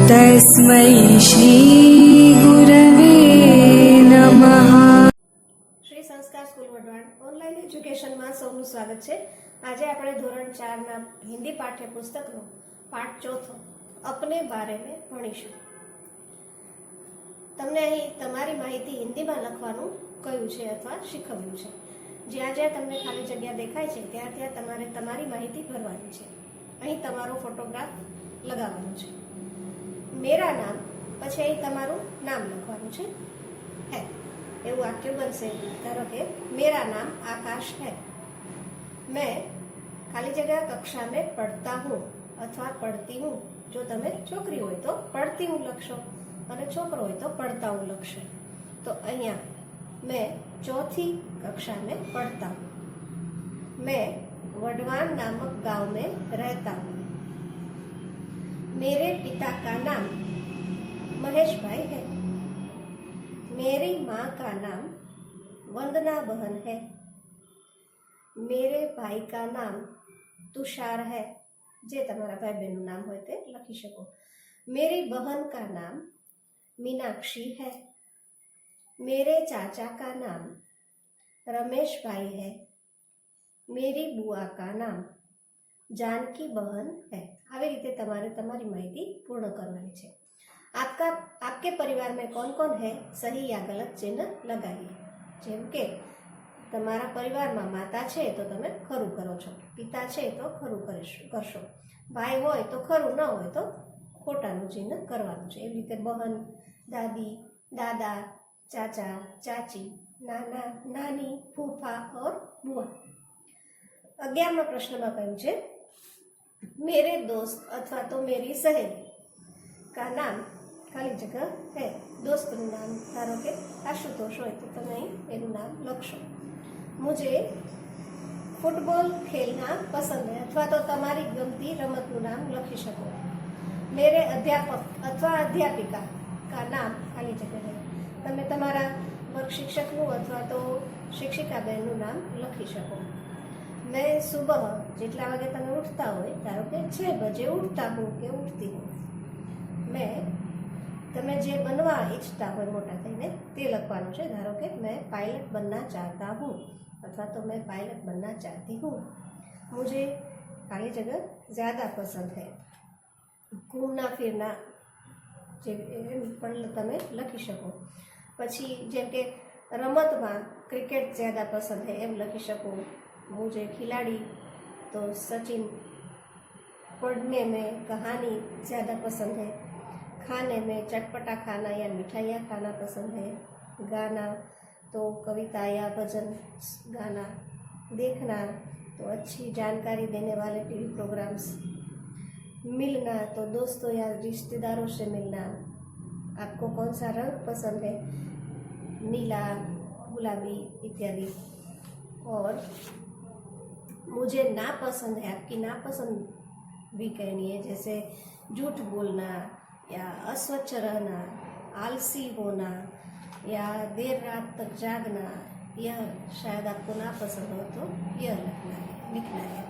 तस्मै श्रीगुरवे नमः। શ્રી સંસ્કાર સ્કૂલ વઢવાણ ઓનલાઈન એજ્યુકેશનમાં સૌનું સ્વાગત છે। આજે આપણે ધોરણ 4ના હિન્દી પાઠ્યપુસ્તકનો પાઠ ચોથો અપને બારે મેં ભણીશું। તમને અહીં તમારી માહિતી હિન્દીમાં લખવાનું કહ્યું છે અથવા શીખવ્યું છે। જ્યાં જ્યાં તમને ખાલી જગ્યા દેખાય છે ત્યાં ત્યાં તમારે તમારી માહિતી ભરવાની છે। અહીં તમારો ફોટોગ્રાફ લગાવવાનો છે। મેરા નામ, પછી અહીં તમારું નામ લખવાનું છે હે એવું વાક્ય બનશે। ધારો કે मेरा नाम आकाश है, मैं खाली जगह कक्षा में पढ़ता हूँ अथवा पढ़ती हूँ। जो तमे छोकरी हो तो पढ़ती हूँ लखशो और छोकरो हो तो पढ़ता हूँ लखशे। तो अहिया मैं चौथी कक्षा में पढ़ता हूँ। मैं वढवाण नामक गांव में रहता हूँ। मेरे पिता का नाम महेश भाई है। मेरी माँ का नाम वंदना बहन है। मेरे भाई का नाम तुषार है। जे तमारा भाई बहन नाम होय ते लखी शको। मेरी बहन का नाम मीनाक्षी है। मेरे चाचा का नाम रमेश भाई है। मेरी बुआ का नाम जानकी बहन है। આવી રીતે તમારે તમારી માહિતી પૂર્ણ કરવાની છે। आपके परिवार में कौन कौन है, सही या गलत चिन्ह लगाइए। જેમ કે તમારા પરિવારમાં માતા છે તો તમે ખરું કરો છો, પિતા છે તો ખરું કરશો, ભાઈ હોય તો ખરું, ન હોય તો ખોટાનું ચિહ્ન કરવાનું છે। એવી રીતે બહન, દાદી, દાદા, ચાચા, ચાચી, નાના, નાની, ફૂફા और बुआ। 11મા પ્રશ્નમાં કહ્યું છે मेरे दोस्त अथवा तो मेरी सहेली का नाम खाली जगह है। दोस्तનું નામ ધારો કે આશુતોષ હોય તો તમે એનું નામ લખશો। मुझे फुटबॉल खेलना पसंद है अथवा तो તમારી ગમતી રમતનું નામ લખી શકો। मेरे अध्यापक अथवा अध्यापिका का नाम खाली जगह है। તમે તમારા વર્ગ શિક્ષકનું અથવા તો શિક્ષિકા બહેનનું નામ લખી શકો। मैं सुबह જેટલા વાગે તમે ઉઠતા હોય ધારો કે 6 બજે ઉઠતા હું કે ઉઠતી હું। मैं તમે જે બનવા ઈચ્છતા હોય મોટા થઈને તે લખવાનું છે। ધારો કે मैं पायलट बनना चाहता हूँ अथवा तो मैं पायलट बनना चाहती हूँ। मुझे खाली जगह ज़्यादा पसंद है। घूमना फिरना જે પણ તમે લખી શકો। પછી જેમ કે રમતમાં ક્રિકેટ ज़्यादा पसंद है એમ લખી શકો। मुझे खिलाड़ी तो सचिन। पढ़ने में कहानी ज़्यादा पसंद है। खाने में चटपटा खाना या मिठाइयाँ खाना पसंद है। गाना तो कविता या भजन गाना। देखना तो अच्छी जानकारी देने वाले टीवी प्रोग्राम्स। मिलना तो दोस्तों या रिश्तेदारों से मिलना। आपको कौन सा रंग पसंद है, नीला, गुलाबी इत्यादि। और मुझे नापसंद है, आपकी नापसंद भी कहनी है, जैसे झूठ बोलना या अस्वच्छ रहना, आलसी होना या देर रात तक जागना। यह शायद आपको नापसंद हो तो यह लिखना है।